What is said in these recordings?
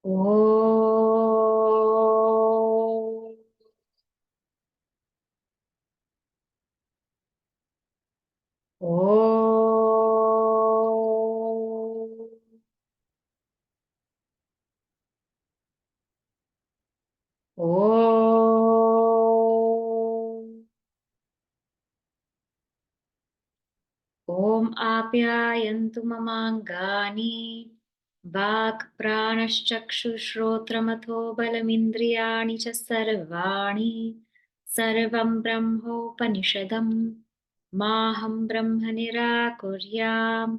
Om. Om. Om. Om apyayantu mamangani vak pranashchakshushrotramatho balamindriyani cha sarvani sarvam brahmopanishadam maham brahma nirakuryam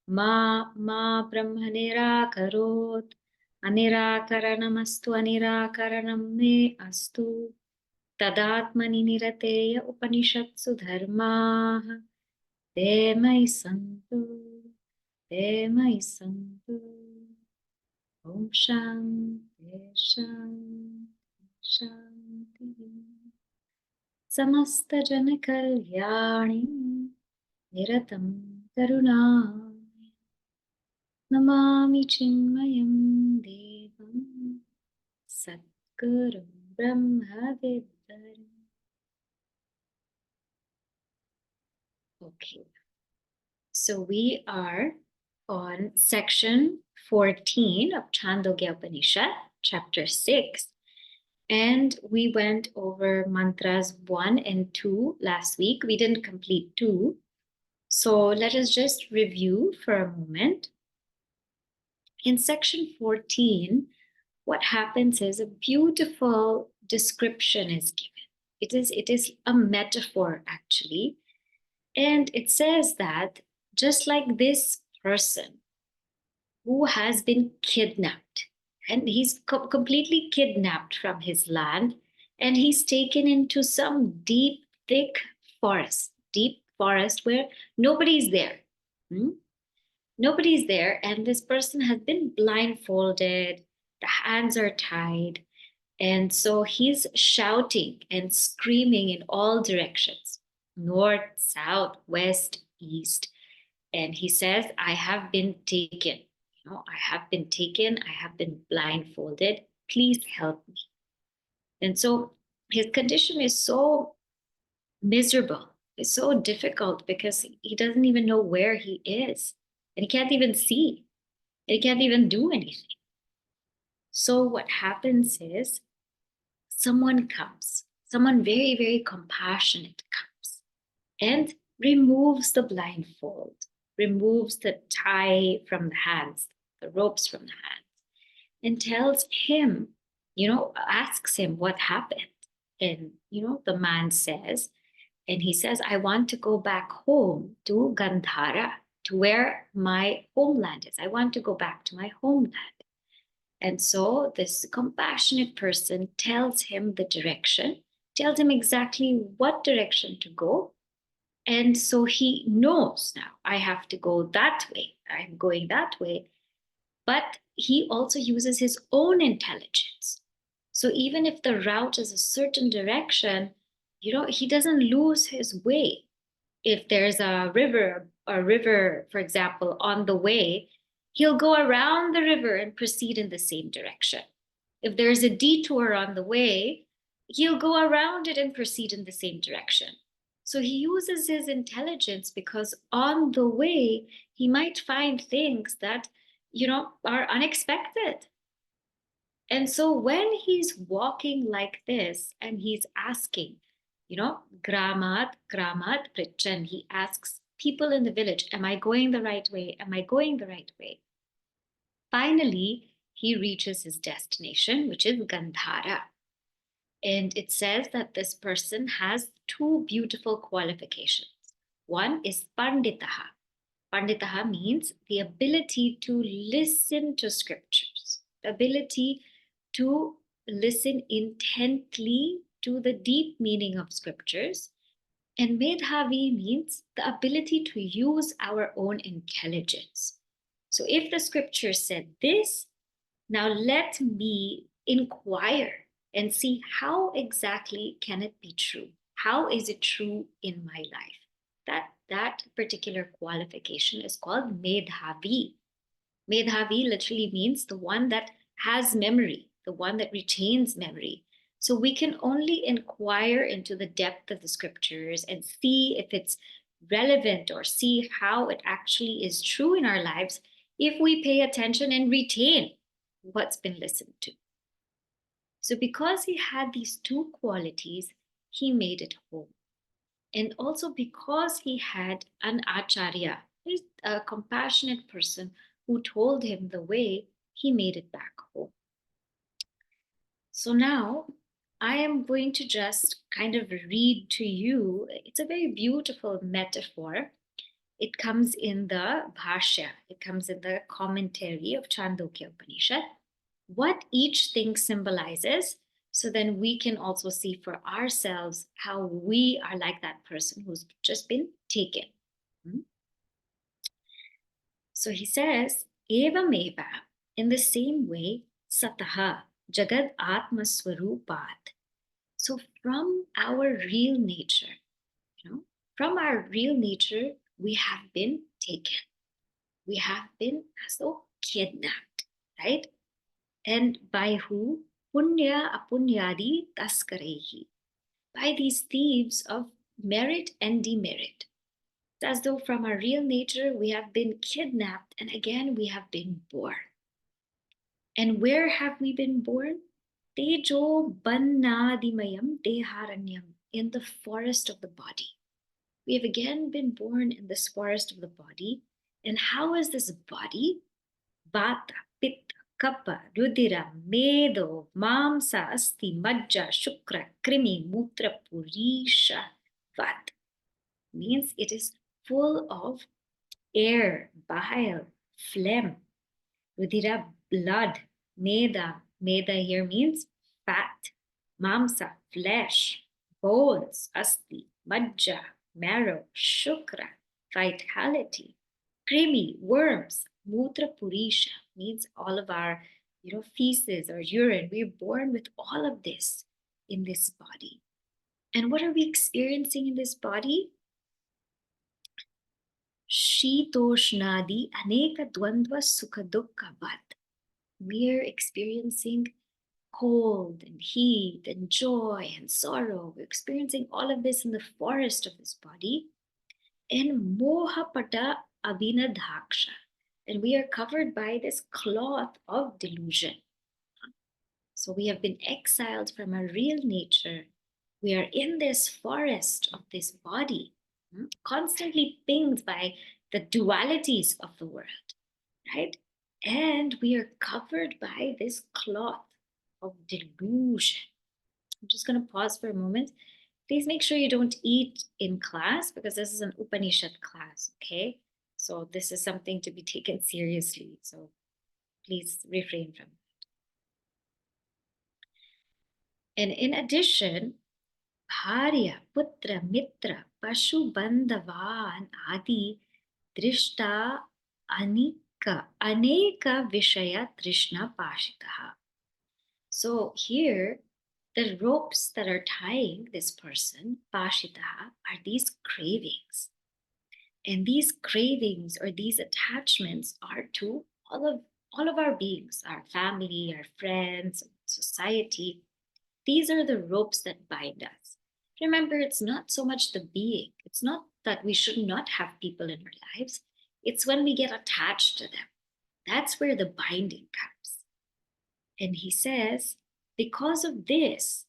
ma brahma nirakarot anirakaranamastu anirakaranam me astu tadatmani nirateya upanishatsu dharmah te mai santu te mai santu. Om Shanti Shanti Shanti. Samasta Jana Kalyani Niratam Karuna Namami Chinmayam Devam Satgurum Brahma Vidaram. Okay, so we are on section 14 of Chandogya Upanishad, chapter 6. And we went over mantras 1 and 2 last week. We didn't complete 2. So let us just review for a moment. In section 14, what happens is a beautiful description is given. It is a metaphor, actually. And it says that just like this person who has been kidnapped, and he's completely kidnapped from his land, and he's taken into some deep, thick forest where nobody's there. Nobody's there, and this person has been blindfolded, the hands are tied, and so he's shouting and screaming in all directions, north, south, west, east. And he says, I have been taken. I have been taken. I have been blindfolded. Please help me. And so his condition is so miserable. It's so difficult because he doesn't even know where he is. And he can't even see. And he can't even do anything. So what happens is someone comes, someone very, very compassionate comes and removes the blindfold, removes the tie from the hands, the ropes from the hands, and tells him, asks him what happened. And, the man says, and he says, I want to go back home to Gandhāra, to where my homeland is. I want to go back to my homeland. And so this compassionate person tells him the direction, tells him exactly what direction to go. And so he knows now, I have to go that way. I'm going that way. But he also uses his own intelligence. So even if the route is a certain direction, he doesn't lose his way. If there's a river, for example, on the way, he'll go around the river and proceed in the same direction. If there's a detour on the way, he'll go around it and proceed in the same direction. So he uses his intelligence because on the way, he might find things that, are unexpected. And so when he's walking like this and he's asking, gramat prichan, he asks people in the village, am I going the right way? Am I going the right way? Finally, he reaches his destination, which is Gandhāra. And it says that this person has 2 beautiful qualifications. One is panditaha. Panditaha means the ability to listen to scriptures, the ability to listen intently to the deep meaning of scriptures. And Medhavi means the ability to use our own intelligence. So if the scripture said this, now let me inquire and see how exactly can it be true? How is it true in my life? That particular qualification is called Medhavi. Medhavi literally means the one that has memory, the one that retains memory. So we can only inquire into the depth of the scriptures and see if it's relevant or see how it actually is true in our lives if we pay attention and retain what's been listened to. So because he had these two qualities, he made it home. And also because he had an acharya, a compassionate person who told him the way, he made it back home. So now I am going to just kind of read to you. It's a very beautiful metaphor. It comes in the Bhashya, it comes in the commentary of Chandogya Upanishad, what each thing symbolizes. So then we can also see for ourselves how we are like that person who's just been taken. So he says, Evam eva, in the same way, Sataha, Jagad Atma Swarupat. So from our real nature, from our real nature, we have been taken. We have been as though kidnapped, right? And by who? Punya apunyadi taskarehi. By these thieves of merit and demerit. It's as though from our real nature we have been kidnapped and again we have been born. And where have we been born? Tejo bannadimayam deharanyam, in the forest of the body. We have again been born in this forest of the body. And how is this body? Vata, Pitta, Kapha, Rudira, Medo, Mamsa, Asti, Majja, Shukra, Krimi, Mutra, Purisha, Vat. Means it is full of air, bile, phlegm. Rudira, blood. Meda, Meda here means fat. Mamsa, flesh. Bones, Asti, Majja, marrow. Shukra, vitality. Krimi, worms. Mutra Purisha means all of our, feces or urine. We're born with all of this in this body. And what are we experiencing in this body? Shitoshnadi aneka dvandva sukha dukkha vat. We're experiencing cold and heat and joy and sorrow. We're experiencing all of this in the forest of this body. And mohapata abhinadhaksha. And we are covered by this cloth of delusion. So we have been exiled from our real nature. We are in this forest of this body, constantly pinged by the dualities of the world, right? And we are covered by this cloth of delusion. I'm just going to pause for a moment. Please make sure you don't eat in class because this is an Upanishad class, okay? So this is something to be taken seriously. So please refrain from that. And in addition, Bharya, Putra, Mitra, Pashu, Bandhavan, Adi, Drishta, Aneka Vishaya, Trishna, Pashitaha. So here, the ropes that are tying this person, Pashitaha, are these cravings. And these cravings or these attachments are to all of our beings, our family, our friends, society. These are the ropes that bind us. Remember, it's not so much the being. It's not that we should not have people in our lives. It's when we get attached to them. That's where the binding comes. And he says, because of this,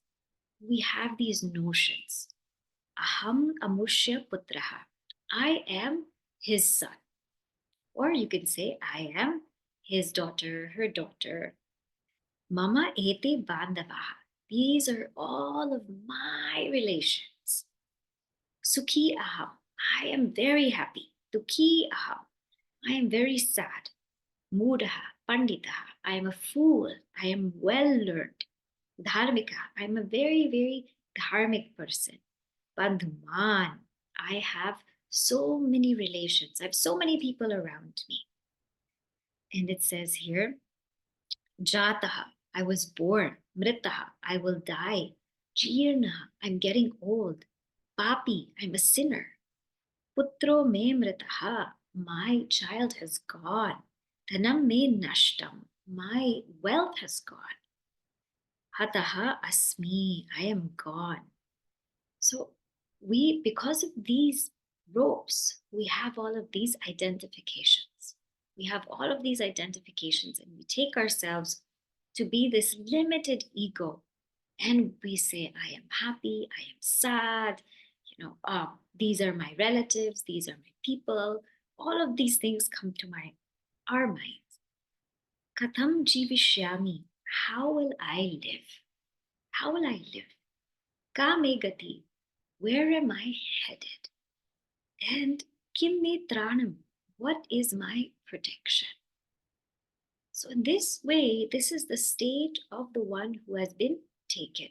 we have these notions. Aham amushya putraha. I am his son. Or you can say, I am his daughter, her daughter. Mama ete bandavaha. These are all of my relations. Sukhi aham. I am very happy. Dukhi aham. I am very sad. Mudaha, panditaha. I am a fool. I am well learned. Dharmika. I am a very, very dharmic person. Bandhuman. I have so many relations. I have so many people around me. And it says here, Jataha, I was born. Mritaha, I will die. Jirnaha, I'm getting old. Papi, I'm a sinner. Putro me mritaha, my child has gone. Dhanam me nashtam, my wealth has gone. Hataha asmi, I am gone. So because of these ropes, we have all of these identifications. We have all of these identifications, and we take ourselves to be this limited ego. And we say, I am happy, I am sad, these are my relatives, these are my people. All of these things come to our minds. Katham jivishyami, how will I live? How will I live? Ka me gati, where am I headed? And kim me tranam, what is my protection? So in this way, this is the state of the one who has been taken.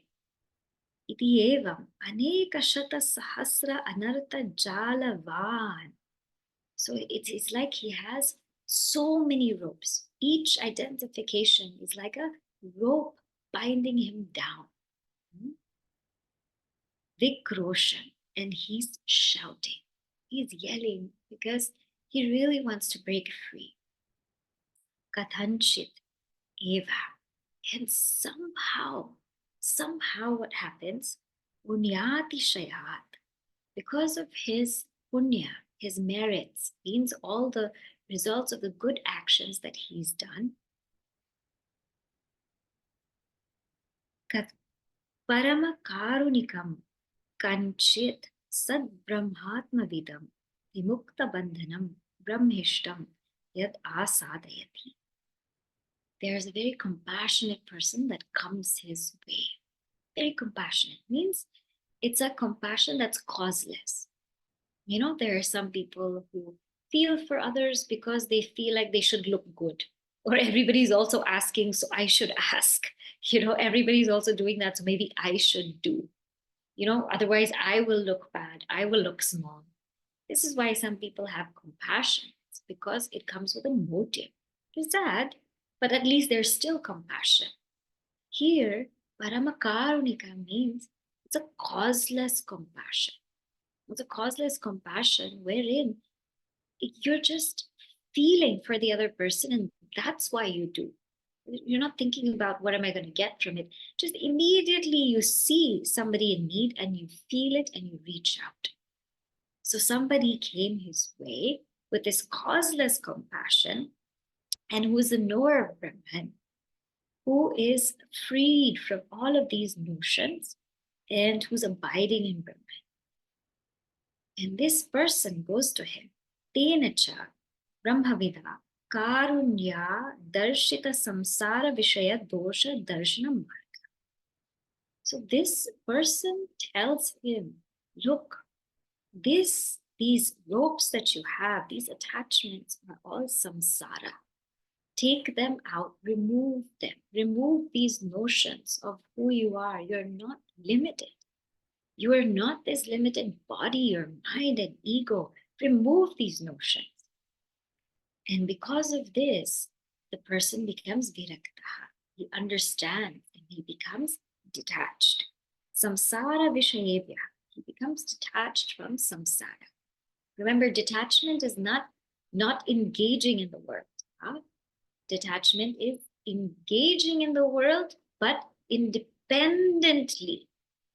Iti evam aneka shata sahasra anartha jalavan. So it's like he has so many ropes. Each identification is like a rope binding him down. Vikroshan, and he's shouting. He's yelling because he really wants to break free. Kathanchit eva. And somehow what happens? Punyati shayat. Because of his punya, his merits, means all the results of the good actions that he's done. Kat parama karunikam kanchit sad brahmatma vidam vimukta bandhanam brahmishtam yad asadayati. There's a very compassionate person that comes his way. Very compassionate means it's a compassion that's causeless. There are some people who feel for others because they feel like they should look good, or everybody's also asking, so I should ask. Everybody's also doing that, so maybe I should do. Otherwise I will look bad, I will look small. This is why some people have compassion. It's because it comes with a motive. It's sad, but at least there's still compassion. Here, Paramakarunika means it's a causeless compassion. It's a causeless compassion wherein you're just feeling for the other person, and that's why you do. You're not thinking about what am I going to get from it. Just immediately you see somebody in need and you feel it and you reach out. So somebody came his way with this causeless compassion, and who is a knower of Brahman, who is freed from all of these notions and who's abiding in Brahman. And this person goes to him. Tenacha Brahmavida Karunya Darshita Samsara Vishaya Dosha Darshana Marga. So this person tells him, look, these ropes that you have, these attachments are all samsara. Take them out, remove them, remove these notions of who you are. You're not limited. You are not this limited body, your mind and ego. Remove these notions. And because of this, the person becomes viraktaha. He understands and he becomes detached. Samsara vishayebhya. He becomes detached from samsara. Remember, detachment is not engaging in the world. Huh? Detachment is engaging in the world, but independently,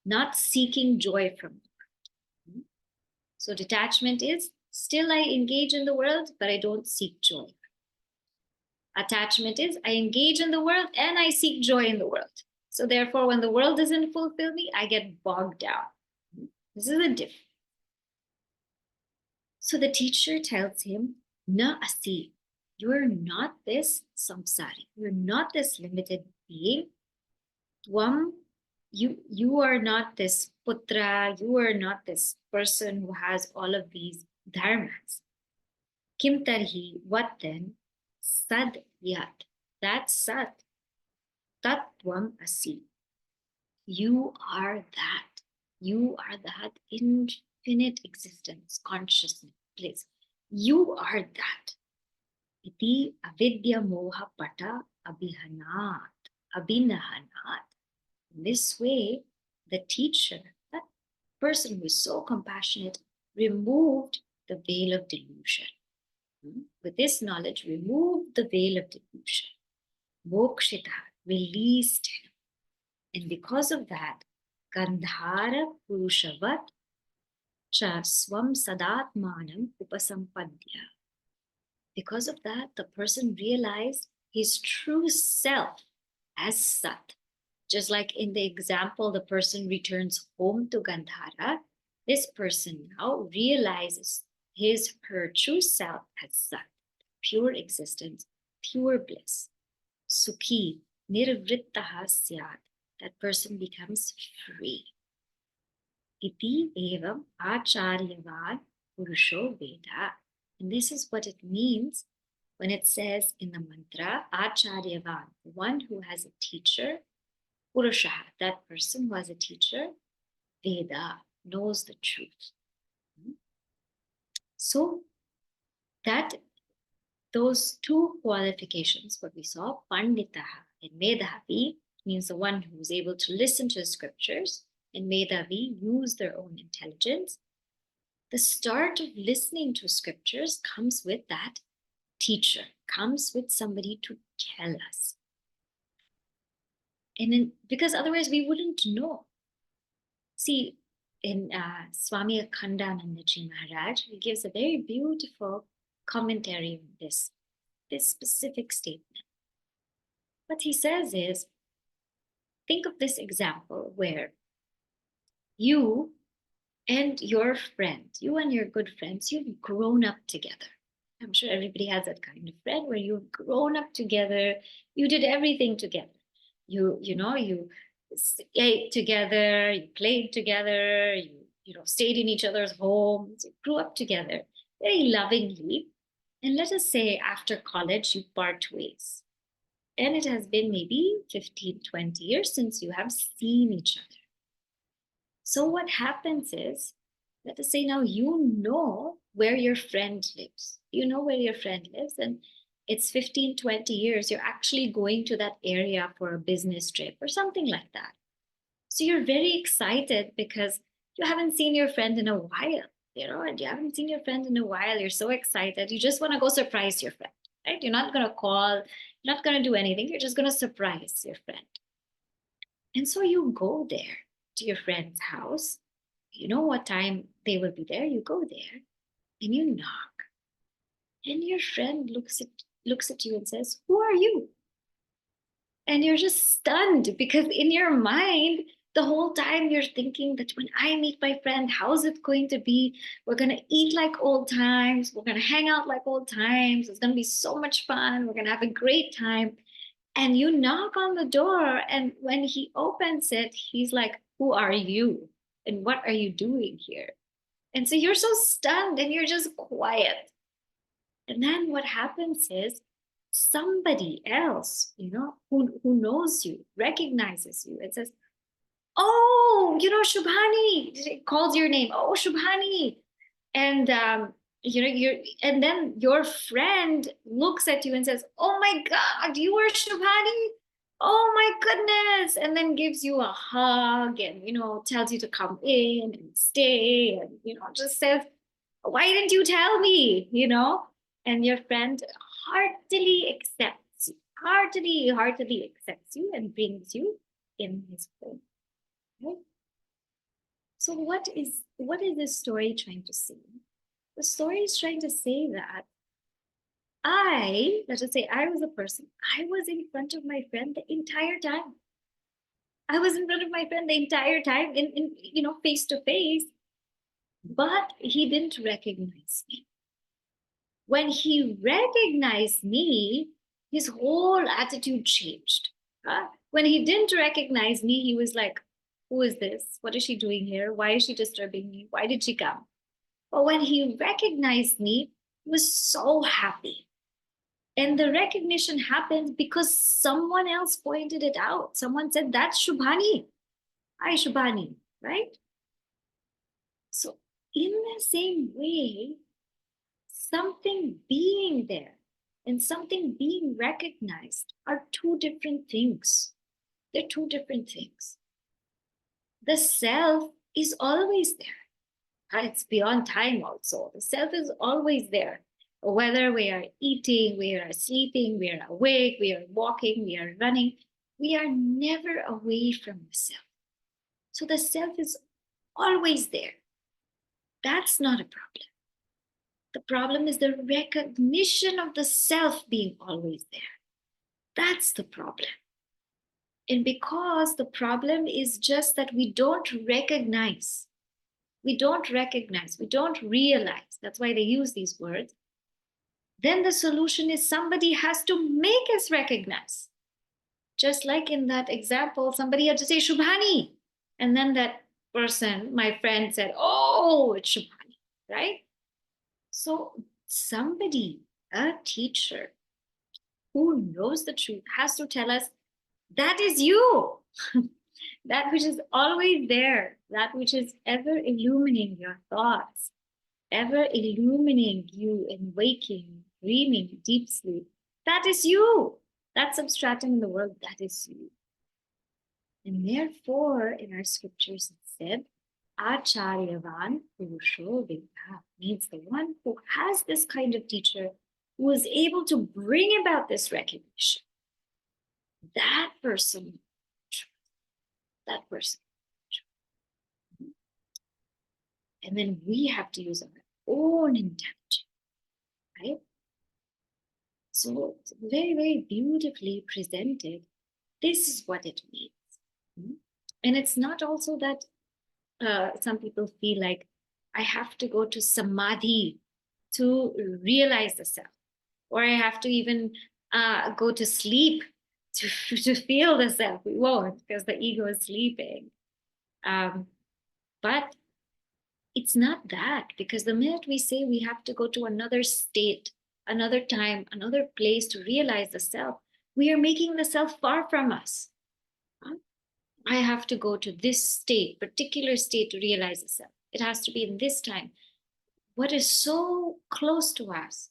not seeking joy from the world. So detachment is still I engage in the world, but I don't seek joy. Attachment is I engage in the world and I seek joy in the world. So therefore, when the world doesn't fulfill me, I get bogged down. This is a difference. So the teacher tells him, Na asi, you are not this samsari. You're not this limited being. Tvam, you are not this putra. You are not this person who has all of these dharmas. Kim tarhi, what then? Sad yat. That's sat. Tattvam asi. You are that. You are that infinite existence, consciousness, bliss. You are that. Iti avidya moha pata abhinahanat. This way, the teacher, that person who is so compassionate, removed the veil of delusion. With this knowledge, remove the veil of delusion. mokshita, released him. And because of that, Gandhāra Purushavat cha swam sadatmanam upasampadya. Because of that, the person realized his true self as Sat. Just like in the example, the person returns home to Gandhāra, this person now realizes her true self as Sat, pure existence, pure bliss. Sukhi, nirvrittaha syat, that person becomes free. Iti evam acharyavan purusho veda. And this is what it means when it says in the mantra, acharyavan, one who has a teacher, purusha, that person who has a teacher, veda, knows the truth. So that those two qualifications, what we saw, panditaha and medhavi, means the one who is able to listen to the scriptures, and medhavi use their own intelligence. The start of listening to scriptures comes with that teacher, comes with somebody to tell us. Because otherwise we wouldn't know. See, in Swami Akhandanandaji Maharaj, he gives a very beautiful commentary on this specific statement. What he says is, think of this example where you and your friend, you and your good friends, you've grown up together. I'm sure everybody has that kind of friend where you've grown up together, you did everything together. You ate together, you played together, you stayed in each other's homes, you grew up together very lovingly. And let us say after college, you part ways. And it has been maybe 15, 20 years since you have seen each other. So what happens is, let us say now you know where your friend lives. You know where your friend lives, and it's 15, 20 years. You're actually going to that area for a business trip or something like that. So you're very excited because you haven't seen your friend in a while, and you haven't seen your friend in a while. You're so excited. You just want to go surprise your friend, right? You're not going to call, you're not going to do anything. You're just going to surprise your friend. And so you go there to your friend's house. You know what time they will be there. You go there and you knock. And your friend looks at you and says, "Who are you?" And you're just stunned because in your mind, the whole time you're thinking that when I meet my friend, how's it going to be? We're going to eat like old times. We're going to hang out like old times. It's going to be so much fun. We're going to have a great time. And you knock on the door, and when he opens it, he's like, "Who are you? And what are you doing here?" And so you're so stunned and you're just quiet. And then what happens is somebody else, who knows you, recognizes you and says, "Oh, Shubhani," calls your name. "Oh, Shubhani." And and then your friend looks at you and says, "Oh my God, you are Shubhani. Oh my goodness." And then gives you a hug and, tells you to come in and stay and, just says, "Why didn't you tell me?" And your friend heartily accepts you, heartily accepts you and brings you in his home. Right? So what is this story trying to say? The story is trying to say that let us say I was a person, I was in front of my friend the entire time. I was in front of my friend the entire time in face to face, but he didn't recognize me. When he recognized me, his whole attitude changed. When he didn't recognize me, he was like, "Who is this? What is she doing here? Why is she disturbing me? Why did she come?" But when he recognized me, he was so happy. And the recognition happened because someone else pointed it out. Someone said, "That's Shubhani. Hi, Shubhani," right? So in the same way, something being there and something being recognized are two different things. They're two different things. The self is always there. It's beyond time also. The self is always there. Whether we are eating, we are sleeping, we are awake, we are walking, we are running, we are never away from the self. So the self is always there. That's not a problem. The problem is the recognition of the self being always there. That's the problem. And because the problem is just that we don't recognize, we don't realize, that's why they use these words, then the solution is somebody has to make us recognize. Just like in that example, somebody had to say Shubhani. And then that person, my friend, said, oh, it's Shubhani, right? So somebody, a teacher who knows the truth, has to tell us, that is you. That which is always there, that which is ever illumining your thoughts, ever illumining you in waking, dreaming, deep sleep. That is you. That's substratum in the world. That is you. And therefore, in our scriptures, it said, Acharyavan Purusho Vidha, means the one who has this kind of teacher who is able to bring about this recognition. That person, that person. And then we have to use our own intelligence, right? So it's very, very beautifully presented. This is what it means. And it's not also that some people feel like I have to go to samadhi to realize the self, or I have to even go to sleep to feel the self. We won't, because the ego is sleeping. But it's not that, because the minute we say we have to go to another state, another time, another place to realize the self, we are making the self far from us. I have to go to this state, particular state, to realize the self. It has to be in this time. What is so close to us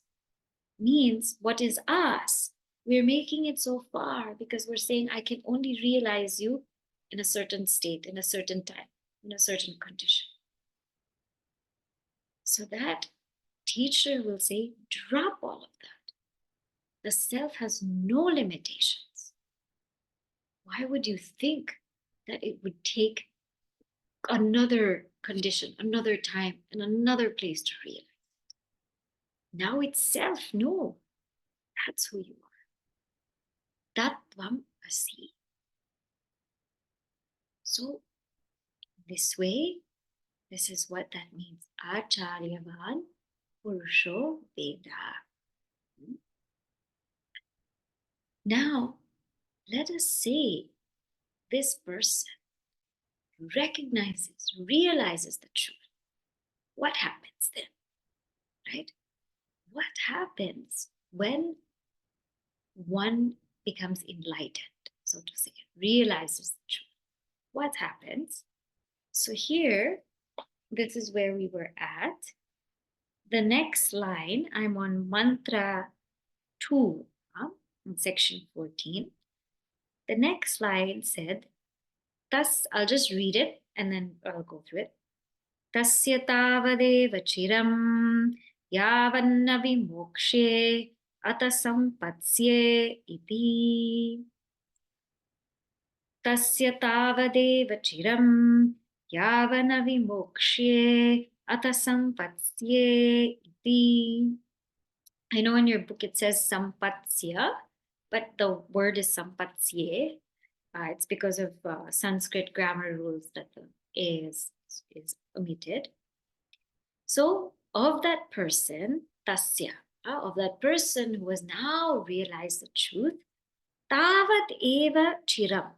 means what is us, we're making it so far because we're saying, I can only realize you in a certain state, in a certain time, in a certain condition. So that teacher will say, drop all of that. The self has no limitations. Why would you think that it would take another condition, another time, and another place to realize? Now it's self. No, that's who you are. Tattvam asi. So this way, this is what that means. Acharyavan Purusho Veda. Now, let us say this person recognizes, realizes the truth. What happens then? Right? What happens when one becomes enlightened, so to say, realizes the truth? What happens? So here, this is where we were at. The next line, I'm on mantra 2, in section 14. The next line said, I'll just read it and then I'll go through it. Tasya tavadeva chiram yavanna vimokshe ata sampatsye iti. Tasya tavadeva chiram yavana vimokshe ata sampatsye iti. I know in your book it says sampatsya, but the word is sampatsye. It's because of Sanskrit grammar rules that the A is omitted. So of that person, tasya, of that person who has now realized the truth, tavat eva chiram.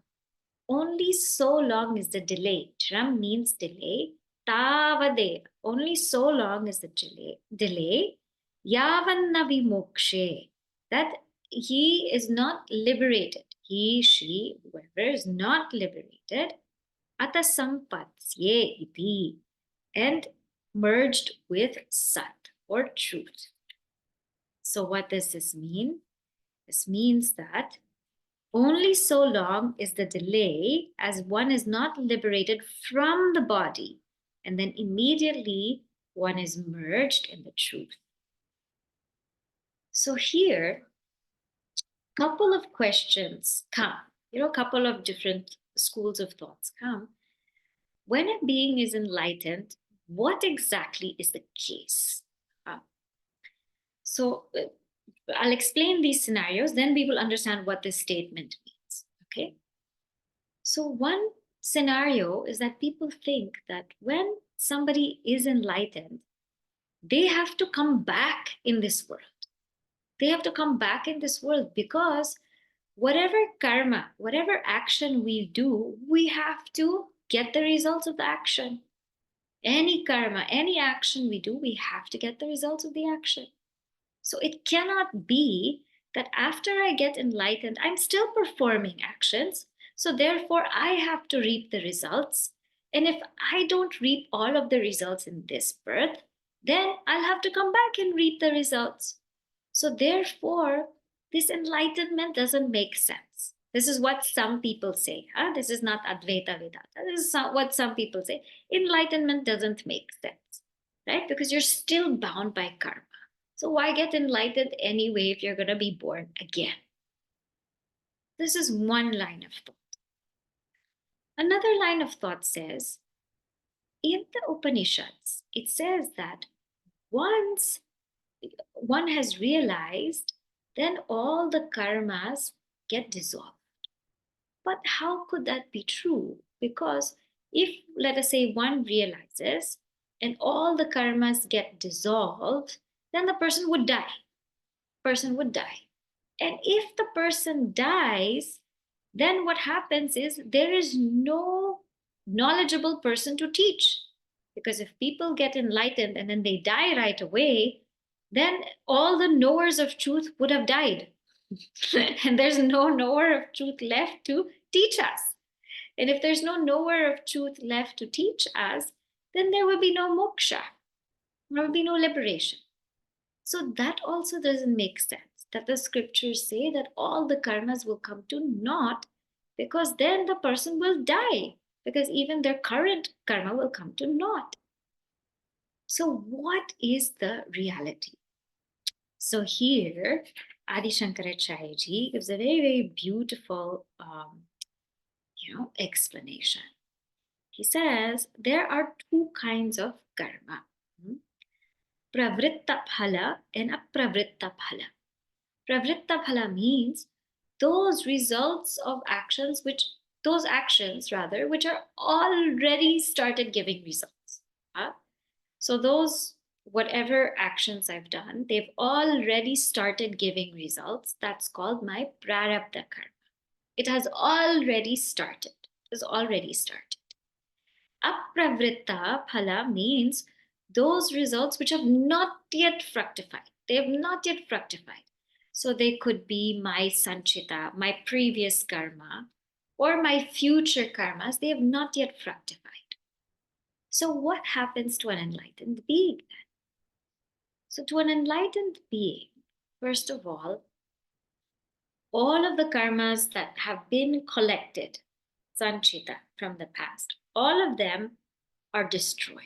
Only so long is the delay. Chiram means delay. Tavadeva. Only so long is the delay. Yavanna vimokshe. That he is not liberated. He, she, whoever is not liberated. Ata sampatsye iti. And merged with sat, or truth. So what does this mean? This means that only so long is the delay as one is not liberated from the body, and then immediately one is merged in the truth. So here, couple of questions come, a couple of different schools of thoughts come. When a being is enlightened, what exactly is the case? So I'll explain these scenarios, then we will understand what this statement means, okay? So one scenario is that people think that when somebody is enlightened, they have to come back in this world. They have to come back in this world because whatever karma, whatever action we do, we have to get the results of the action. Any karma, any action we do, we have to get the results of the action. So it cannot be that after I get enlightened, I'm still performing actions. So therefore, I have to reap the results. And if I don't reap all of the results in this birth, then I'll have to come back and reap the results. So therefore, this enlightenment doesn't make sense. This is what some people say. This is not Advaita Vedanta. This is what some people say. Enlightenment doesn't make sense, right? Because you're still bound by karma. So why get enlightened anyway if you're going to be born again? This is one line of thought. Another line of thought says, in the Upanishads, it says that once one has realized, then all the karmas get dissolved. But how could that be true? Because if, let us say, one realizes and all the karmas get dissolved, then the person would die. And if the person dies, then what happens is there is no knowledgeable person to teach. Because if people get enlightened and then they die right away, then all the knowers of truth would have died. And there's no knower of truth left to teach us. And if there's no knower of truth left to teach us, then there will be no moksha. There will be no liberation. So that also doesn't make sense, that the scriptures say that all the karmas will come to naught, because then the person will die, because even their current karma will come to naught. So what is the reality? So here, Adi Śaṅkarācārya ji gives a very, very beautiful explanation. He says there are two kinds of karma. Pravritta phala and apravritta phala. Pravritta phala means those results of actions, which are already started giving results. So those, whatever actions I've done, they've already started giving results. That's called my prarabdha karma. It has already started. Apravritta phala means those results which have not yet fructified. They have not yet fructified. So they could be my sanchita, my previous karma, or my future karmas. They have not yet fructified. So what happens to an enlightened being then? So to an enlightened being, first of all of the karmas that have been collected, sanchita, from the past, all of them are destroyed.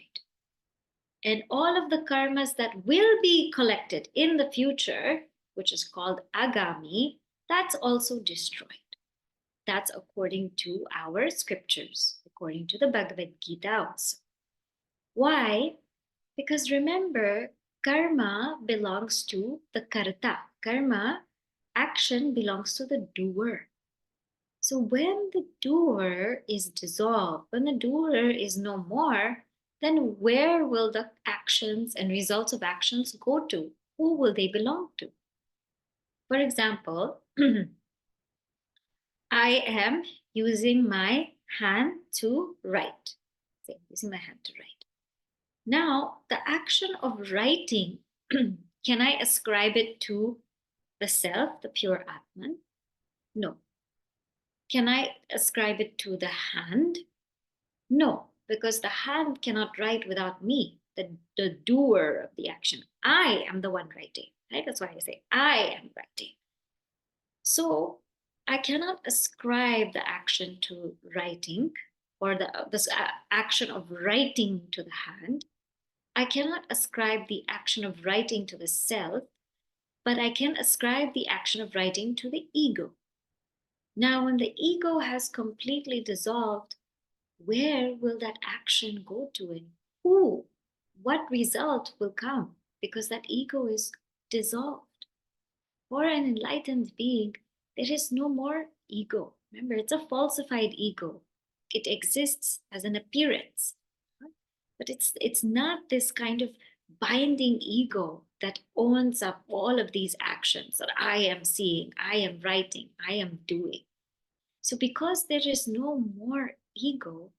And all of the karmas that will be collected in the future, which is called agami, that's also destroyed. That's according to our scriptures, according to the Bhagavad Gita also. Why? Because remember, karma belongs to the karta. Karma, action, belongs to the doer. So when the doer is dissolved, when the doer is no more, then where will the actions and results of actions go to? Who will they belong to? For example, I am using my hand to write. Using my hand to write. Now, the action of writing, can I ascribe it to the self, the pure Atman? No. Can I ascribe it to the hand? No, because the hand cannot write without me, the doer of the action. I am the one writing, right? That's why I say I am writing. So I cannot ascribe the action to writing, or this action of writing to the hand. I cannot ascribe the action of writing to the self, but I can ascribe the action of writing to the ego. Now, when the ego has completely dissolved, where will that action go to and who? What result will come? Because that ego is dissolved. For an enlightened being, there is no more ego. Remember, it's a falsified ego. It exists as an appearance. But it's not this kind of binding ego that owns up all of these actions that I am seeing, I am writing, I am doing. So because there is no more ego,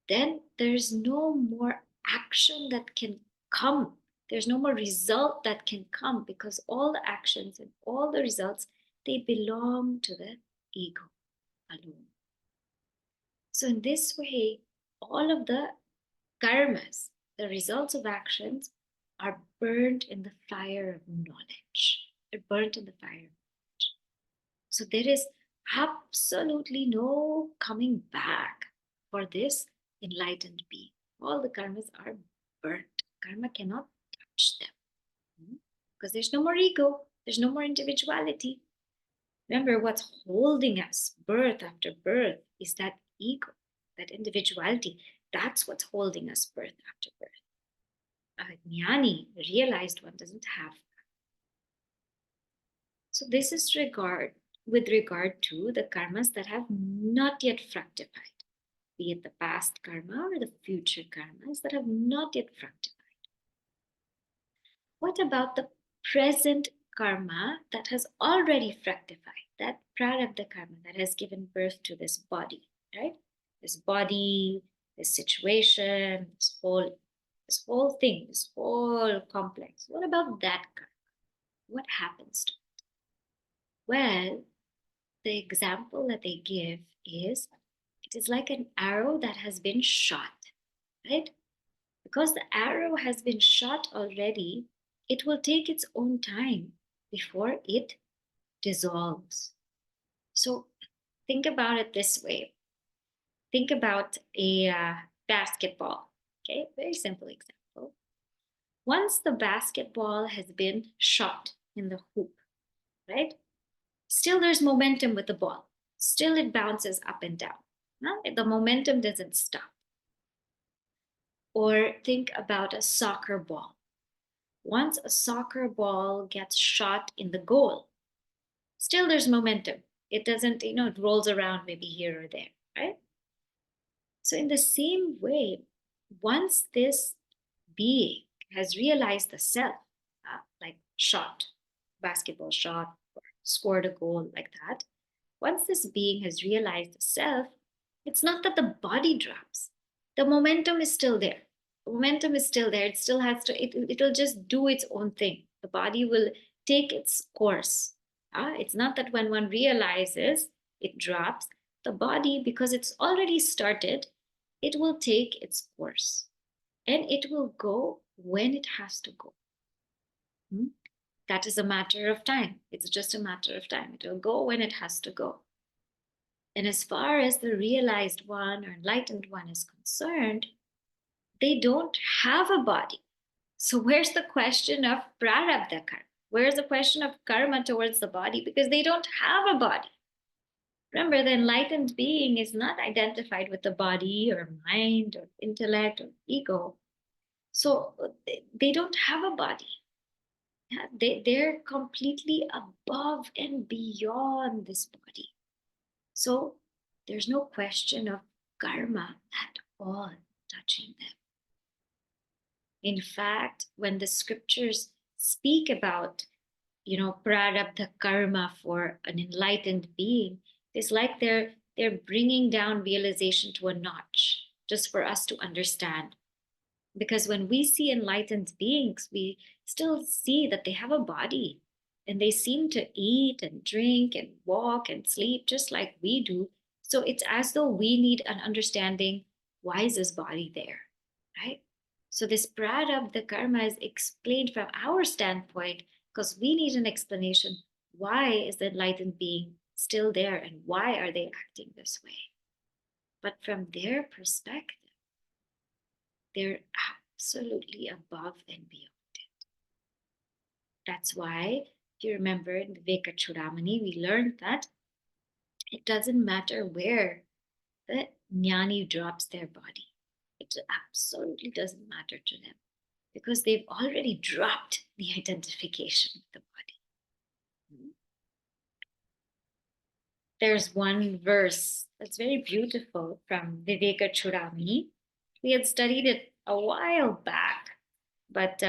then there's no more action that can come. There's no more result that can come because all the actions and all the results, they belong to the ego alone. So in this way, all of the karmas, the results of actions, are burnt in the fire of knowledge. They're burnt in the fire of knowledge. So there is absolutely no coming back for this enlightened being. All the karmas are burnt. Karma cannot touch them because there's no more ego, there's no more individuality. Remember, what's holding us birth after birth is that ego, that individuality. That's what's holding us birth after birth. A jnani, realized one, doesn't have that. So this is with regard to the karmas that have not yet fructified, be it the past karma or the future karmas that have not yet fructified. What about the present karma that has already fructified, that prarabdha karma that has given birth to this body, right? This body, this situation, this whole thing, this whole complex. What about that karma? What happens to it? Well, the example that they give is it is like an arrow that has been shot, right? Because the arrow has been shot already, it will take its own time before it dissolves. So think about it this way. Think about a basketball, okay? Very simple example. Once the basketball has been shot in the hoop, right? Still there's momentum with the ball. Still it bounces up and down. No? The momentum doesn't stop. Or think about a soccer ball. Once a soccer ball gets shot in the goal, still there's momentum. It doesn't, it rolls around maybe here or there, right? So in the same way, once this being has realized the self, like shot, basketball shot, or scored a goal like that, once this being has realized the self, it's not that the body drops. The momentum is still there. The momentum is still there. It still has to, it'll just do its own thing. The body will take its course. It's not that when one realizes it drops, the body, because it's already started, it will take its course and it will go when it has to go. That is a matter of time. It's just a matter of time. It will go when it has to go. And as far as the realized one or enlightened one is concerned, they don't have a body. So where's the question of prarabdha karma? Where's the question of karma towards the body? Because they don't have a body. Remember, the enlightened being is not identified with the body or mind or intellect or ego. So they don't have a body. They're completely above and beyond this body. So there's no question of karma at all touching them. In fact, when the scriptures speak about, prarabdha karma for an enlightened being, it's like they're bringing down realization to a notch just for us to understand. Because when we see enlightened beings, we still see that they have a body and they seem to eat and drink and walk and sleep just like we do. So it's as though we need an understanding, why is this body there, right? So this prarabdha karma is explained from our standpoint because we need an explanation. Why is the enlightened being still there and why are they acting this way? But from their perspective, they're absolutely above and beyond it. That's why If you remember in Viveka Chudamani, we learned that it doesn't matter where the jnani drops their body. It absolutely doesn't matter to them because they've already dropped the identification with the body. There's one verse that's very beautiful from Viveka Chudamani. We had studied it a while back, but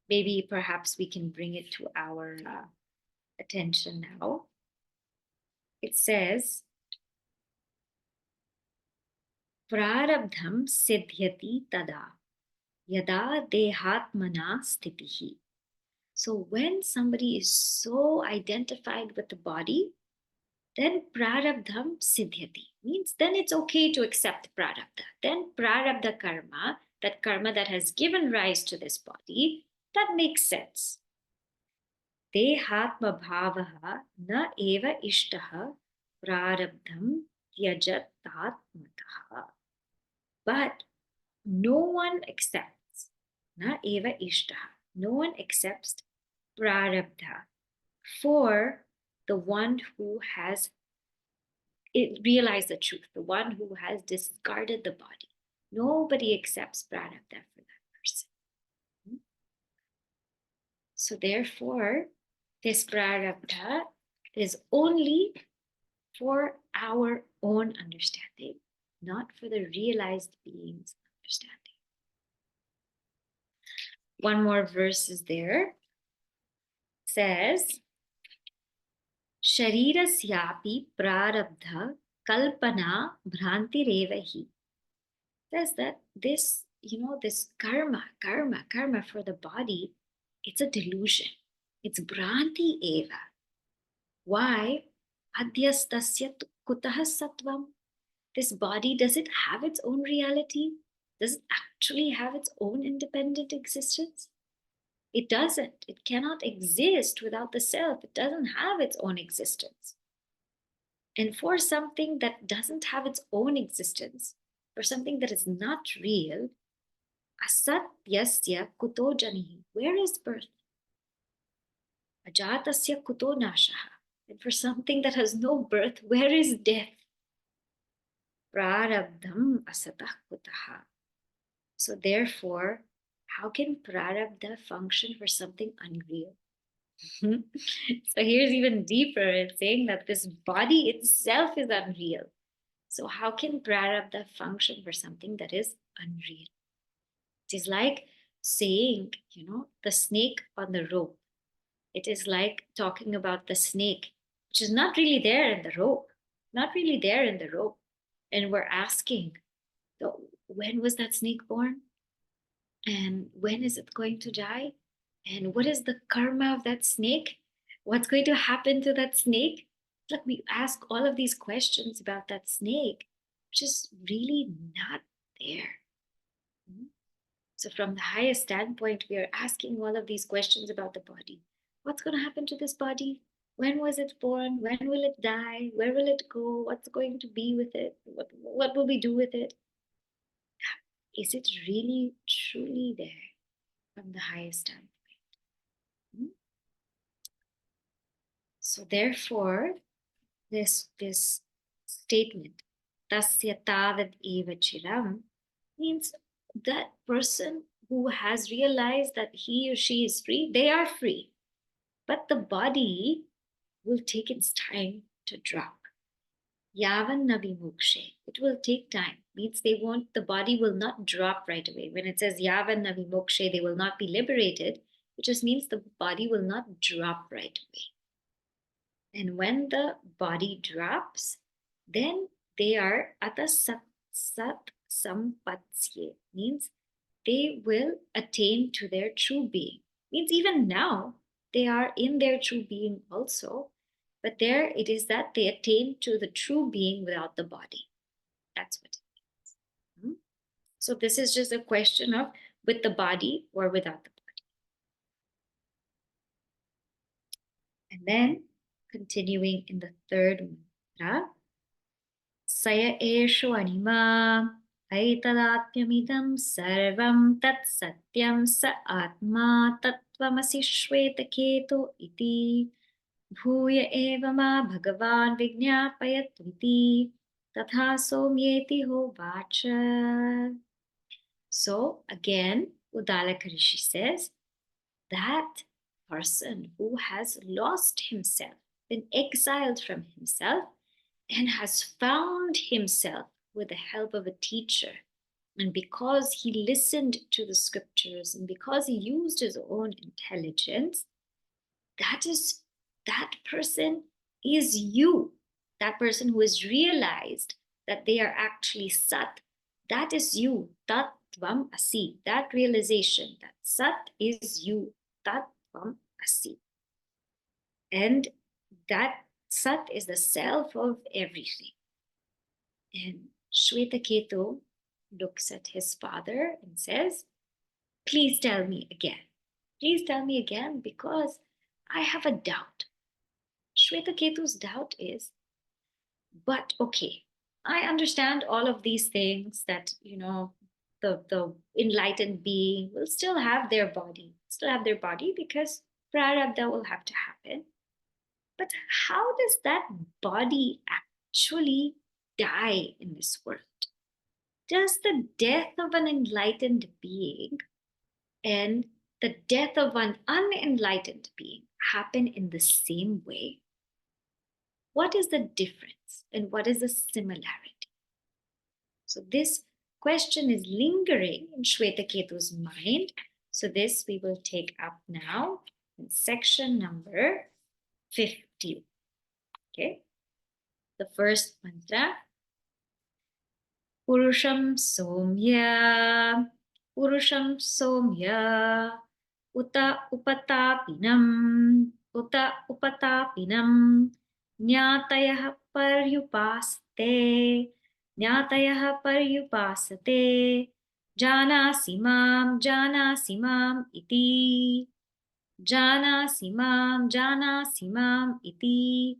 maybe perhaps we can bring it to our attention now. It says, Prarabdham siddhyati tada yada dehatmana sthitihi. So when somebody is so identified with the body, then prarabdham siddhyati, means then it's okay to accept prarabdha. Then prarabdha karma, that karma that has given rise to this body, that makes sense. Dehatma bhavaha na eva ishtaha prarabdham tyajatatmataha. But no one accepts, na eva ishtaha, no one accepts prarabdha for the one who has realized the truth, the one who has discarded the body. Nobody accepts prarabdha for that person. So therefore, this prarabdha is only for our own understanding, not for the realized being's understanding. One more verse is there. It says, Sharirasyapi prarabdha kalpana bhrantirevahi. Says that this, this karma for the body, it's a delusion. It's bhranti eva. Why? Adhyastasya kutaha sattvam. This body, does it have its own reality? Does it actually have its own independent existence? It doesn't. It cannot exist without the self. It doesn't have its own existence. And for something that doesn't have its own existence, for something that is not real, asatyasya kuto janihi, where is birth? Ajatasya kuto nashaha, and for something that has no birth, where is death? Prarabdham asatah kutaha. So therefore, how can prarabdha function for something unreal? So here's even deeper. It's saying that this body itself is unreal. So how can prarabdha function for something that is unreal? It is like saying, the snake on the rope. It is like talking about the snake, which is not really there in the rope, And we're asking, when was that snake born? And when is it going to die? And what is the karma of that snake? What's going to happen to that snake? Look, we ask all of these questions about that snake, which is really not there. So from the highest standpoint, we are asking all of these questions about the body. What's going to happen to this body? When was it born? When will it die? Where will it go? What's going to be with it? What will we do with it? Is it really, truly there from the highest standpoint? So therefore, this statement, tasya tavad eva chiram, means that person who has realized that he or she is free, they are free. But the body will take its time to drop. Yavan navimukshe, it will take time. Means the body will not drop right away. When it says yavan navimukshe, they will not be liberated, it just means the body will not drop right away. And when the body drops, then they are atasat sampatsye, means they will attain to their true being. Means even now, they are in their true being also, but there it is that they attain to the true being without the body. That's what it means. So this is just a question of with the body or without the body. And then continuing in the third mantra, Saya esho anima aitadapyamidam sarvam tat satyam sa atma tvamasi Shvetaketu iti bhuya eva ma bhagavan vignāpayatviti tatha somyeti hovacha. So again, Uddālaka Ṛṣī says that person who has lost himself, been exiled from himself, and has found himself with the help of a teacher, and because he listened to the scriptures and because he used his own intelligence, that person is you. That person who has realized that they are actually Sat, that is you. Tat Tvam Asi. That realization that Sat is you. Tat Tvam Asi. And that Sat is the self of everything. And Shvetaketu looks at his father and says, please tell me again. Please tell me again, because I have a doubt. Shvetaketu's doubt is, but okay, I understand all of these things that, the enlightened being will still have their body, because prarabdha will have to happen. But how does that body actually die in this world? Does the death of an enlightened being and the death of an unenlightened being happen in the same way? What is the difference and what is the similarity? So this question is lingering in Shvetaketu's mind. So this we will take up now in section number 50. Okay. The first mantra. Purusham somya, Purusham somya, Uta upatapinam, Nyatayah paryupasate, Janasi mam iti, Janasi mam iti,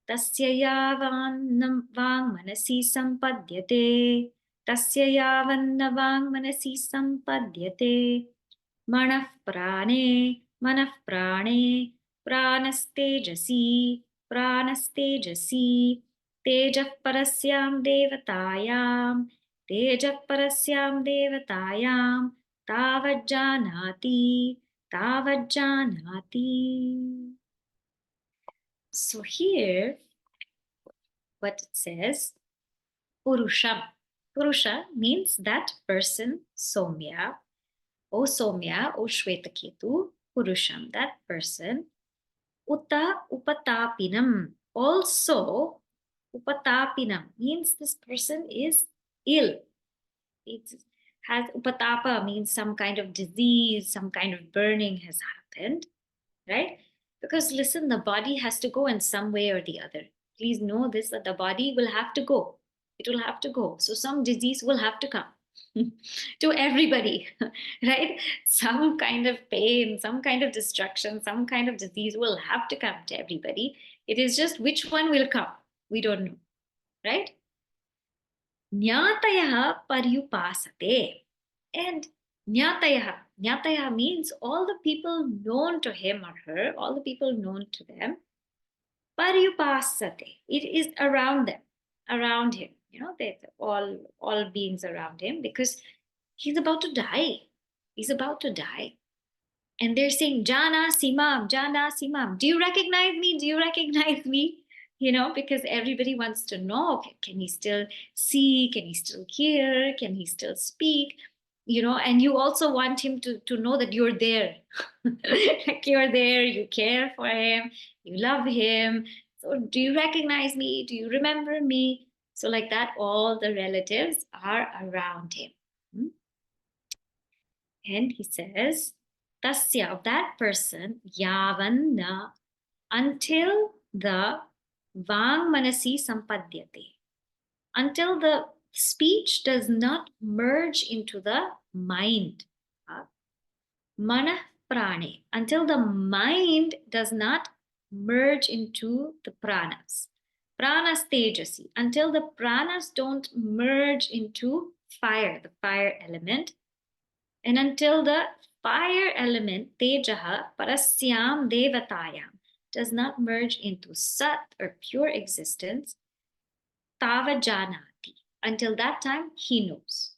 Tasya yavan vang manasi sampadhyate, Tasya yavan vang manasi sampadhyate, Manah prane, Pranastejasi, Tejah parasyam devatayam, Tavajjanati. So here, what it says, Purusham. Purusha means that person, Somya. O Somya, O Shvetaketu, Purusham, that person. Uta upatapinam. Also, upatapinam means this person is ill. It has upatapa means some kind of disease, some kind of burning has happened, right? Because listen, the body has to go in some way or the other. Please know this, that the body will have to go. It will have to go. So some disease will have to come to everybody, right? Some kind of pain, some kind of destruction, some kind of disease will have to come to everybody. It is just which one will come. We don't know, right? Nyatayah paryupasate. And Nyatayah means all the people known to him or her, all the people known to them. Paryupasate. It is around them, around him. They're all beings around him, because he's about to die. He's about to die. And they're saying, Jana Simam. Do you recognize me? Do you recognize me? Because everybody wants to know, can he still see? Can he still hear? Can he still speak? And you also want him to know that you're there. Like you're there, you care for him, you love him. So do you recognize me? Do you remember me? So like that, all the relatives are around him. And he says, Tasya, of that person, Yavanna, until the Vang Manasi Sampadhyate, until the speech does not merge into the mind. Manah Prane, until the mind does not merge into the pranas. Pranas Tejasi, until the pranas don't merge into fire, the fire element. And until the fire element, tejaha, parasyam devatayam, does not merge into sat or pure existence, tavajanati. Until that time, he knows.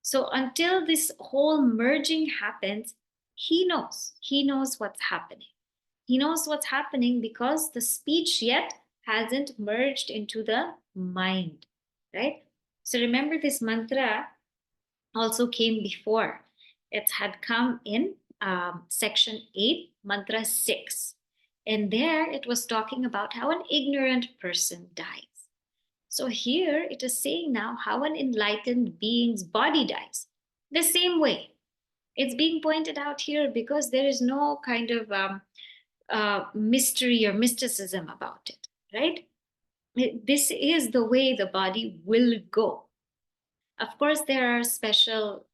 So until this whole merging happens, he knows. He knows what's happening. He knows what's happening because the speech yet hasn't merged into the mind, right? So remember, this mantra also came before. It had come in section 8, mantra 6. And there it was talking about how an ignorant person dies. So here it is saying now how an enlightened being's body dies. The same way. It's being pointed out here because there is no kind of mystery or mysticism about it, right? This is the way the body will go. Of course, there are special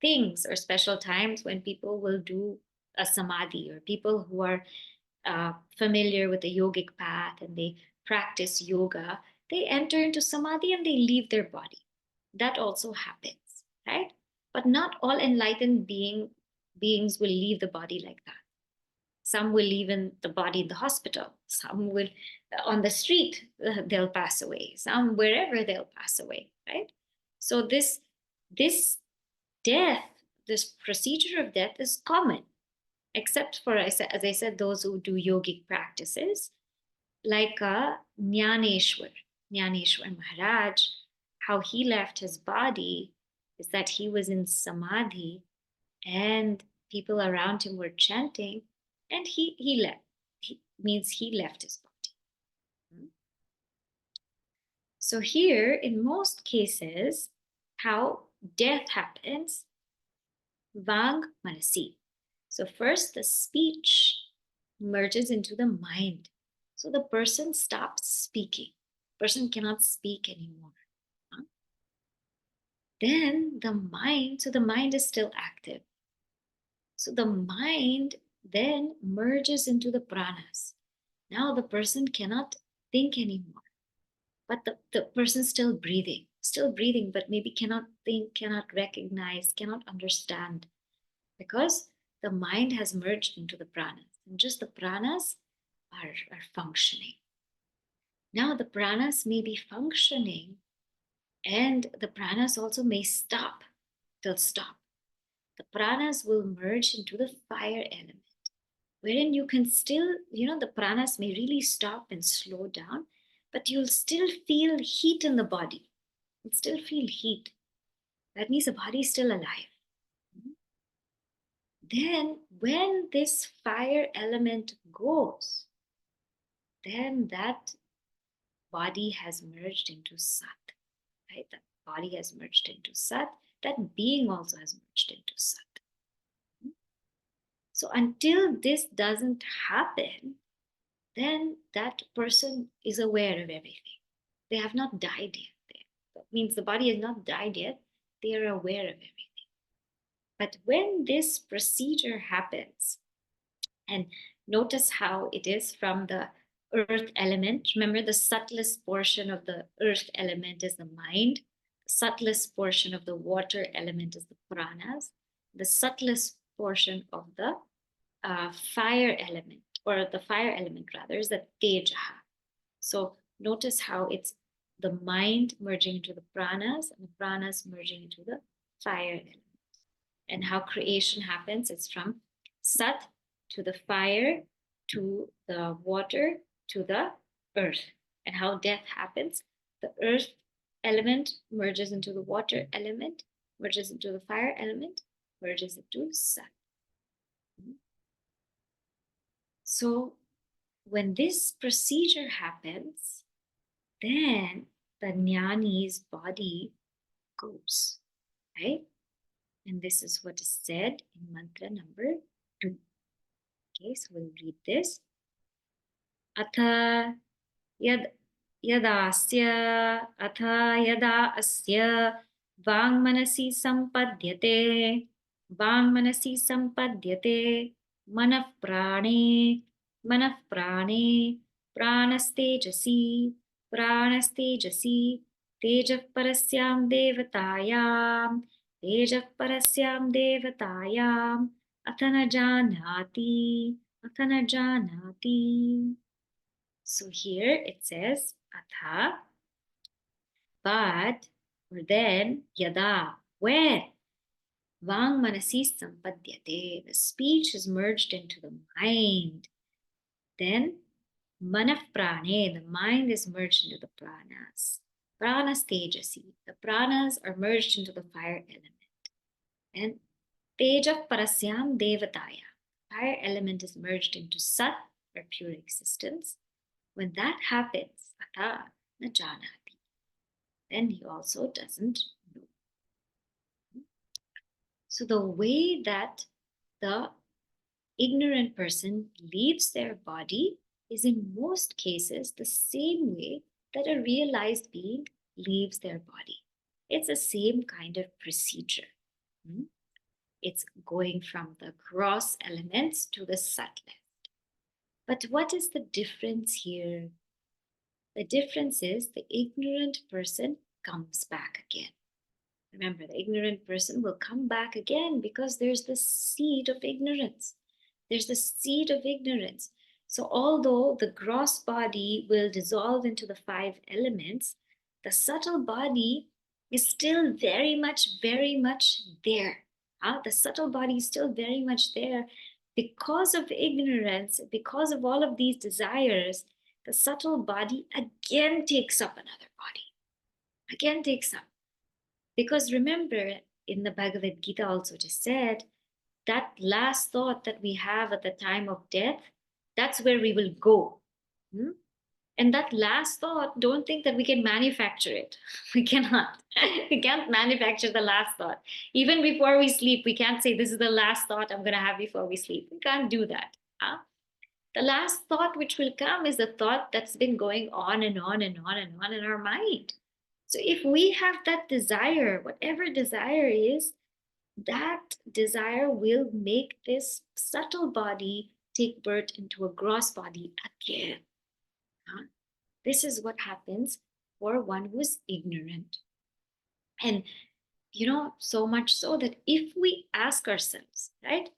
things or special times when people will do a samadhi, or people who are familiar with the yogic path and they practice yoga, they enter into samadhi and they leave their body. That also happens, right? But not all enlightened beings will leave the body like that. Some will leave in the body in the hospital. Some will on the street, they'll pass away. Some wherever they'll pass away, right? So this death, this procedure of death is common, except for, as I said, those who do yogic practices, like Jnaneshwar Maharaj. How he left his body is that he was in samadhi and people around him were chanting, and he left. Means he left his body. So here, in most cases, how death happens, vang manasi. So first, the speech merges into the mind. So the person stops speaking. Person cannot speak anymore. Then the mind, so the mind is still active. So the mind then merges into the pranas. Now the person cannot think anymore, but the person's still breathing, but maybe cannot think, cannot recognize, cannot understand, because the mind has merged into the pranas, and just the pranas are functioning. Now the pranas may be functioning, and the pranas also may stop. They'll stop. The pranas will merge into the fire element, wherein you can still, the pranas may really stop and slow down, but you'll still feel heat in the body. You'll still feel heat. That means the body is still alive. Then when this fire element goes, then that body has merged into sat, right? That body has merged into sat. That being also has merged into sat. So until this doesn't happen, then that person is aware of everything. They have not died yet. That means the body has not died yet. They are aware of everything. But when this procedure happens, and notice how it is from the earth element. Remember, the subtlest portion of the earth element is the mind. The subtlest portion of the water element is the pranas. The subtlest portion of the fire element, or the fire element rather, is the tejaha. So notice how it's the mind merging into the pranas and the pranas merging into the fire element. And how creation happens is from sat to the fire, to the water, to the earth. And how death happens, the earth element merges into the water element, merges into the fire element, merges into sat. So when this procedure happens, then the jnani's body goes, right? And this is what is said in mantra number 2. Okay, so we'll read this. Atha yada asya vang manasi sampadhyate manah prane pranastejasi tejah parasyam devatayam Tejah parasyam devatayam atana janati, atana janati. So here it says atha, but, or then, yada, when, vang manasi sampadhyate, the speech is merged into the mind. Then, manaf prane, the mind is merged into the pranas. Pranas tejasi, the pranas are merged into the fire element. And tejah parasyam devataya, fire element is merged into sat, or pure existence. When that happens, ata na janati, then he also doesn't know. So the way that the ignorant person leaves their body is in most cases the same way that a realized being leaves their body. It's the same kind of procedure. It's going from the gross elements to the subtle. But what is the difference here? The difference is the ignorant person comes back again. Remember, the ignorant person will come back again because there's the seed of ignorance. There's the seed of ignorance. So although the gross body will dissolve into the 5 elements, the subtle body is still very much there. The subtle body is still very much there. Because of ignorance, because of all of these desires, the subtle body again takes up another body. Again takes up. Because remember, in the Bhagavad Gita also it is said, that last thought that we have at the time of death, that's where we will go. And that last thought, don't think that we can manufacture it. We cannot. We can't manufacture the last thought. Even before we sleep, we can't say, this is the last thought I'm going to have before we sleep. We can't do that. The last thought which will come is the thought that's been going on and on and on and on in our mind. So if we have that desire, whatever desire is, that desire will make this subtle body take birth into a gross body again. This is what happens for one who is ignorant. And, so much so that if we ask ourselves, right?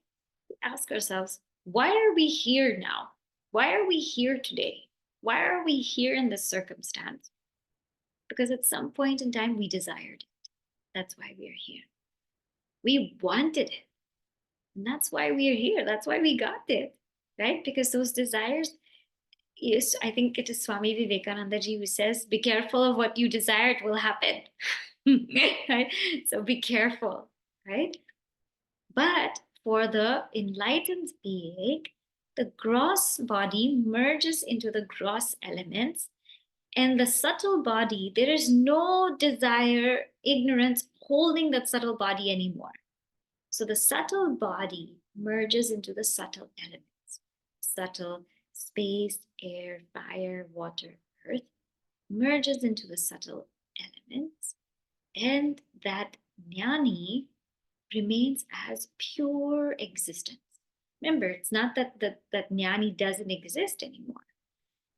We ask ourselves, why are we here now? Why are we here today? Why are we here in this circumstance? Because at some point in time, we desired it. That's why we are here. We wanted it. And that's why we are here. That's why we got it, right? Because those desires, yes, I think it is Swami Vivekananda ji who says, be careful of what you desire, it will happen. Right? So be careful, right? But for the enlightened being, the gross body merges into the gross elements, and the subtle body, there is no desire, ignorance holding that subtle body anymore. So the subtle body merges into the subtle elements. Subtle space, air, fire, water, earth merges into the subtle elements, and that jnani remains as pure existence. Remember, it's not that that jnani doesn't exist anymore.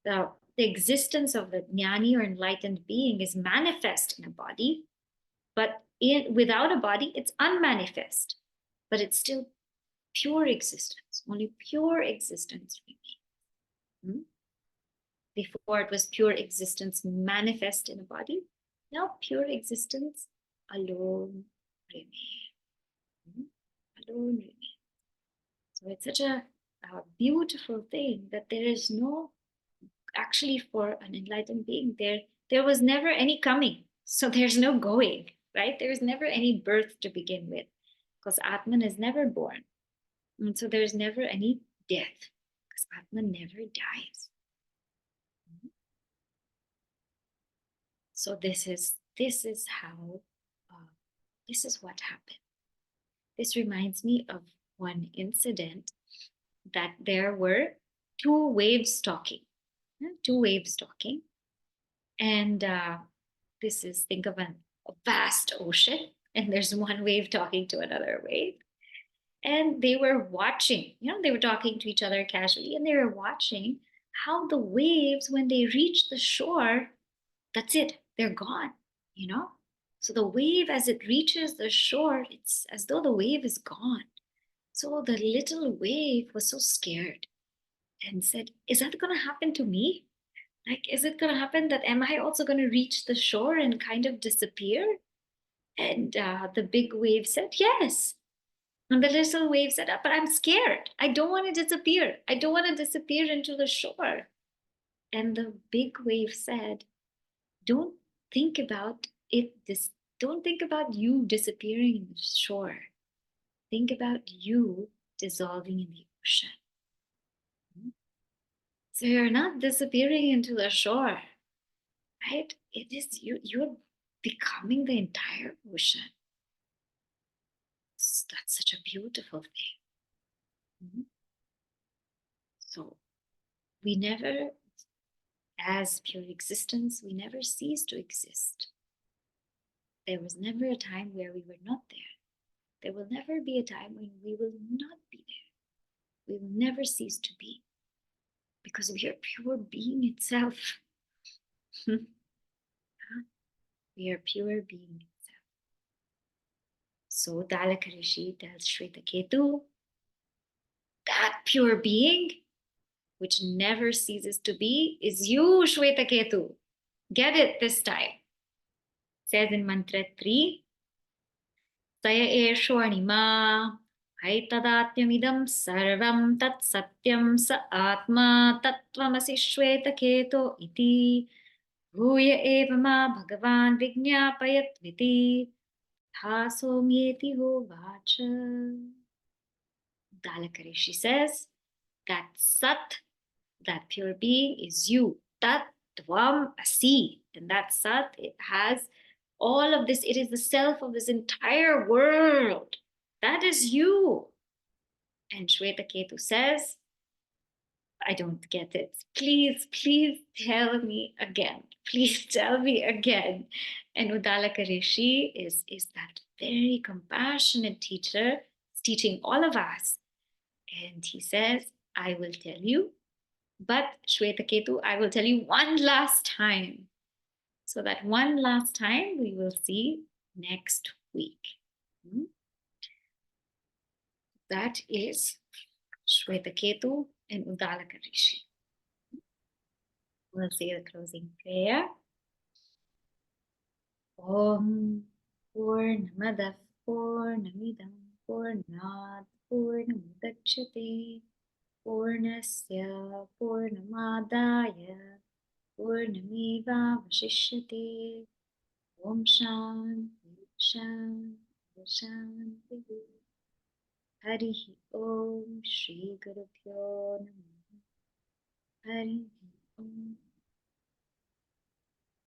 The existence of the jnani or enlightened being is manifest in a body, but without a body, it's unmanifest. But it's still pure existence. Only pure existence remains. Before it was pure existence manifest in a body. Now pure existence alone remains. Alone remains. So it's such a beautiful thing that there is no, actually for an enlightened being, there was never any coming. So there's no going, right? There's never any birth to begin with, because Atman is never born. And so there's never any death, because Atman never dies. So this is how, this is what happened. This reminds me of one incident, that there were two waves talking. And this is, think of a vast ocean, and there's one wave talking to another wave. And they were watching, they were talking to each other casually, and they were watching how the waves, when they reach the shore, that's it, they're gone, So the wave, as it reaches the shore, it's as though the wave is gone. So the little wave was so scared and said, is that going to happen to me? Like, is it going to happen that am I also going to reach the shore and kind of disappear? And the big wave said, yes. And the little wave said, but I'm scared. I don't want to disappear. I don't want to disappear into the shore. And the big wave said, don't think about it. Don't think about you disappearing in the shore. Think about you dissolving in the ocean. So you're not disappearing into the shore, right? It is you're becoming the entire ocean. That's such a beautiful thing. So we never, as pure existence, we never cease to exist. There was never a time where we were not there. There will never be a time when we will not be there. We will never cease to be, because we are pure being itself. We are pure being itself. So Uddālaka Ṛṣī tells Shvetaketu, that pure being, which never ceases to be, is you, Shvetaketu. Get it this time. Says in Mantra 3, Saya esho anima, aitadatmyamidam sarvam tat satyam sa atma tattvamasi Shvetaketu iti bhuya eva ma bhagavan vignapayat viti thasomyeti hovacha. Uddālaka Ṛṣī says that Sat, that pure being, is you. Tat Tvam Asi. And that Sat, it has all of this. It is the self of this entire world. That is you. And Shvetaketu says, I don't get it. Please, please tell me again. Please tell me again. And Uddālaka Ṛṣī is that very compassionate teacher. He's teaching all of us. And he says, I will tell you, but Shvetaketu, I will tell you one last time. So that one last time we will see next week. That is Shvetaketu and Uddālaka Ṛṣī. We'll say the closing prayer. Om Purnamadaഃ Purnamidam Purnat Purnamudachyate Purnasya Purnamadaya Purnamevavashishyate. Om Shanti Shanti Shanti. Harihi Om Shri Gurubhyo Namaha. Harihi